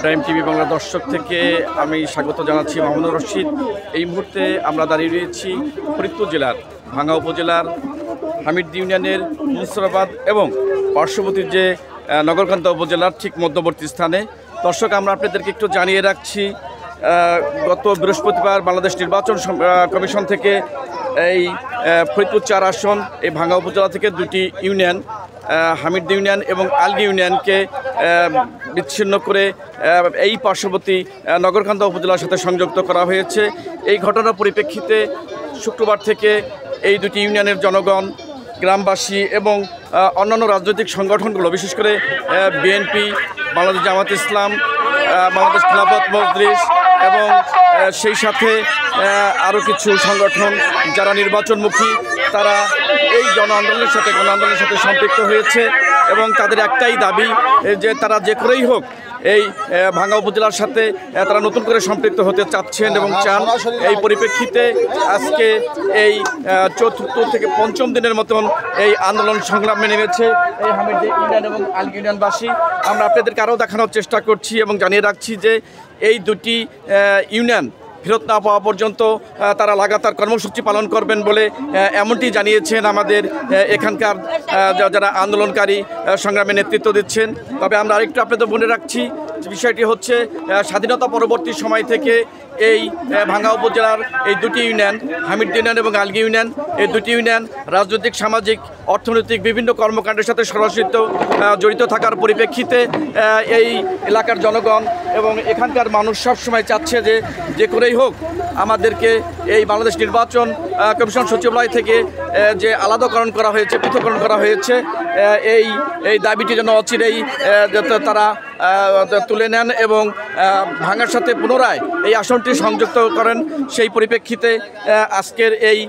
Prime TV Bangla দর্শক থেকে আমি স্বাগত জানাচ্ছি মামুনুর রশিদ। এই মুহূর্তে আমরা দাঁড়িয়ে রয়েছি ফরিদপুর জেলার ভাঙ্গা উপজেলার হামিদদি ইউনিয়নের মুনসিরাবাদ এবং পার্শ্ববর্তী যে নগরকান্দা উপজেলার ঠিক মধ্যবর্তী স্থানে। দর্শক, আমরা আপনাদেরকে একটু জানিয়ে রাখছি, গত বৃহস্পতিবার বাংলাদেশ নির্বাচন কমিশন থেকে এই ফরিদপুর ৪ আসন এই ভাঙ্গা উপজেলা থেকে দুটি ইউনিয়ন হামিদদি ইউনিয়ন এবং আলগি ইউনিয়নকে বিচ্ছিন্ন করে এই পার্শ্ববর্তী নগরকান্দা উপজেলার সাথে সংযুক্ত করা হয়েছে। এই ঘটনার পরিপ্রেক্ষিতে শুক্রবার থেকে এই দুটি ইউনিয়নের জনগণ, গ্রামবাসী এবং অন্যান্য রাজনৈতিক সংগঠনগুলো, বিশেষ করে বিএনপি, বাংলাদেশ জামাত ইসলাম, বাংলাদেশ খিলাফত মজলিস এবং সেই সাথে আরও কিছু সংগঠন যারা নির্বাচনমুখী, তারা এই গণ আন্দোলনের সাথে সম্পৃক্ত হয়েছে এবং তাদের একটাই দাবি যে তারা যে করেই হোক এই ভাঙ্গা উপজেলার সাথে তারা নতুন করে সম্পৃক্ত হতে চাচ্ছেন এবং চান। এই পরিপ্রেক্ষিতে আজকে এই চতুর্থ থেকে পঞ্চম দিনের মতন এই আন্দোলন সংগ্রামে নেমেছে এই হামিদদি ইউনিয়ন এবং আলগি ইউনিয়নবাসী। আমরা আপনাদেরকে আরও দেখানোর চেষ্টা করছি এবং জানিয়ে রাখছি যে এই দুটি ইউনিয়ন ফেরত না পাওয়া পর্যন্ত তারা লাগাতার কর্মসূচি পালন করবেন বলে এমনটি জানিয়েছেন আমাদের এখানকার যারা আন্দোলনকারী সংগ্রামে নেতৃত্ব দিচ্ছেন। তবে আমরা আরেকটু আপনাদের বলে রাখছি, বিষয়টি হচ্ছে স্বাধীনতা পরবর্তী সময় থেকে এই ভাঙ্গা উপজেলার এই দুটি ইউনিয়ন হামিদদি ইউনিয়ন এবং আলগি ইউনিয়ন, এই দুটি ইউনিয়ন রাজনৈতিক, সামাজিক, অর্থনৈতিক বিভিন্ন কর্মকাণ্ডের সাথে সরাসরি জড়িত থাকার পরিপ্রেক্ষিতে এই এলাকার জনগণ এবং এখানকার মানুষ সবসময় চাচ্ছে যে করেই হোক আমাদেরকে এই বাংলাদেশ নির্বাচন কমিশন সচিবালয় থেকে যে আলাদাকরণ করা হয়েছে, পৃথককরণ করা হয়েছে, এই দাবিটি যেন অচিরেই তারা তুলে নেন এবং ভাঙ্গার সাথে পুনরায় এই আসনটি সংযুক্ত করেন। সেই পরিপ্রেক্ষিতে আজকের এই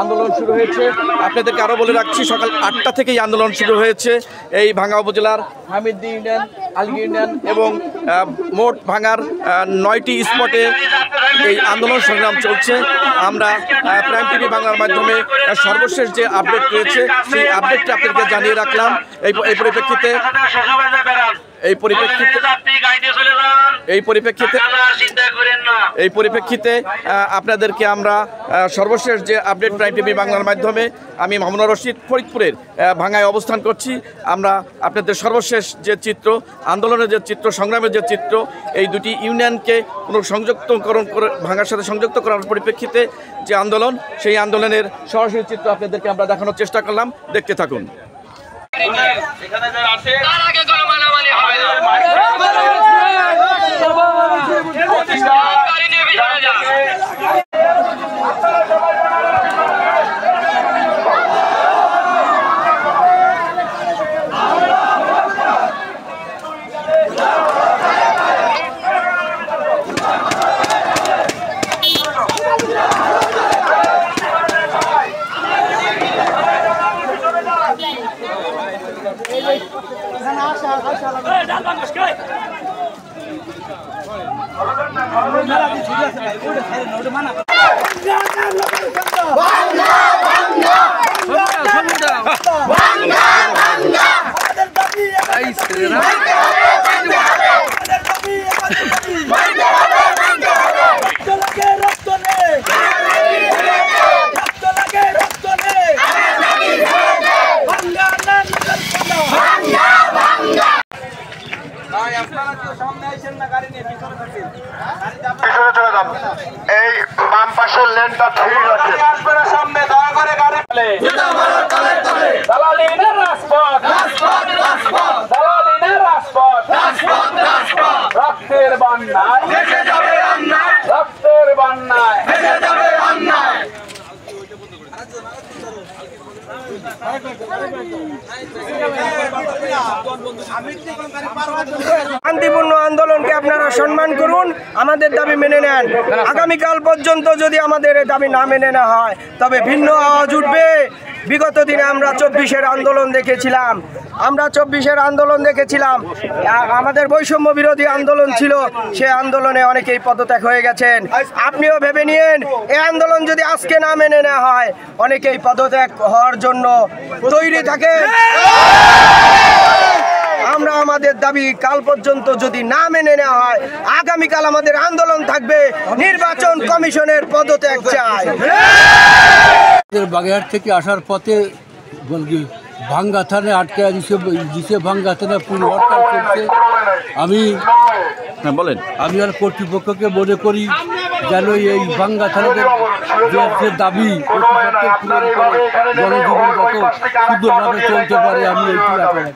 আন্দোলন শুরু হয়েছে। আপনাদেরকে আরও বলে রাখছি, সকাল 8টা থেকেই আন্দোলন শুরু হয়েছে এই ভাঙ্গা উপজেলার হামিদদি ইউনিয়ন, আলগি ইউনিয়ন এবং মোট ভাঙ্গার 9টি স্পটে এই আন্দোলন সংগ্রাম চলছে। আমরা প্রাইম টিভি বাংলার মাধ্যমে সর্বশেষ যে আপডেট রয়েছে সেই আপডেটটা আপনাদেরকে জানিয়ে রাখলাম। এই পরিপ্রেক্ষিতে আপনাদেরকে আমরা সর্বশেষ যে আপডেট প্রাইম টিভি বাংলার মাধ্যমে আমি মামুনুর রশিদ ফরিদপুরের ভাঙ্গায় অবস্থান করছি। আমরা আপনাদের সর্বশেষ যে চিত্র, আন্দোলনের যে চিত্র, সংগ্রামের যে চিত্র, এই দুটি ইউনিয়নকে পুনঃসংযুক্তকরণ করে ভাঙ্গার সাথে সংযুক্ত করার পরিপ্রেক্ষিতে যে আন্দোলন, সেই আন্দোলনের সরাসরি চিত্র আপনাদেরকে আমরা দেখানোর চেষ্টা করলাম। দেখতে থাকুন। এই বাম পাশের লেনটা ঠিক আছে, আসবে না সামনে, দয়া করে গাড়ি রক্তের বন্যায় রক্তের বন্যায় শান্তিপূর্ণ আন্দোলনকে আপনারা সম্মান করুন, আমাদের দাবি মেনে নেন। আগামীকাল পর্যন্ত যদি আমাদের দাবি না মেনে নেওয়া হয় তবে ভিন্ন আওয়াজ উঠবে। বিগত দিনে আমরা 24-এর আন্দোলন দেখেছিলাম, আমাদের বৈষম্য বিরোধী আন্দোলন ছিল, সে আন্দোলনে অনেকেই পদত্যাগ হয়ে গেছেন। আপনিও ভেবে নিন, এই আন্দোলন যদি আজকে না মেনে নেওয়া হয় অনেকেই পদত্যাগ হওয়ার জন্য তৈরি থাকে। আমরা আমাদের দাবি কাল পর্যন্ত যদি না মেনে নেওয়া হয়, আগামীকাল আমাদের আন্দোলন থাকবে, নির্বাচন কমিশনের পদত্যাগ চাই। বাগেরহাট থেকে আসার পথে ভাঙ্গা থানায় আটকে দিছে ভাঙ্গা থানায় পুরো হরতাল করছে। হ্যাঁ বলেন। আমি আর কর্তৃপক্ষকে মনে করি যেন এই ভাঙ্গা থানাদের যে দাবি পূরণ করে জনজীবন যত সুন্দরভাবে চলতে পারে, আমি এইটি আশা রাখি।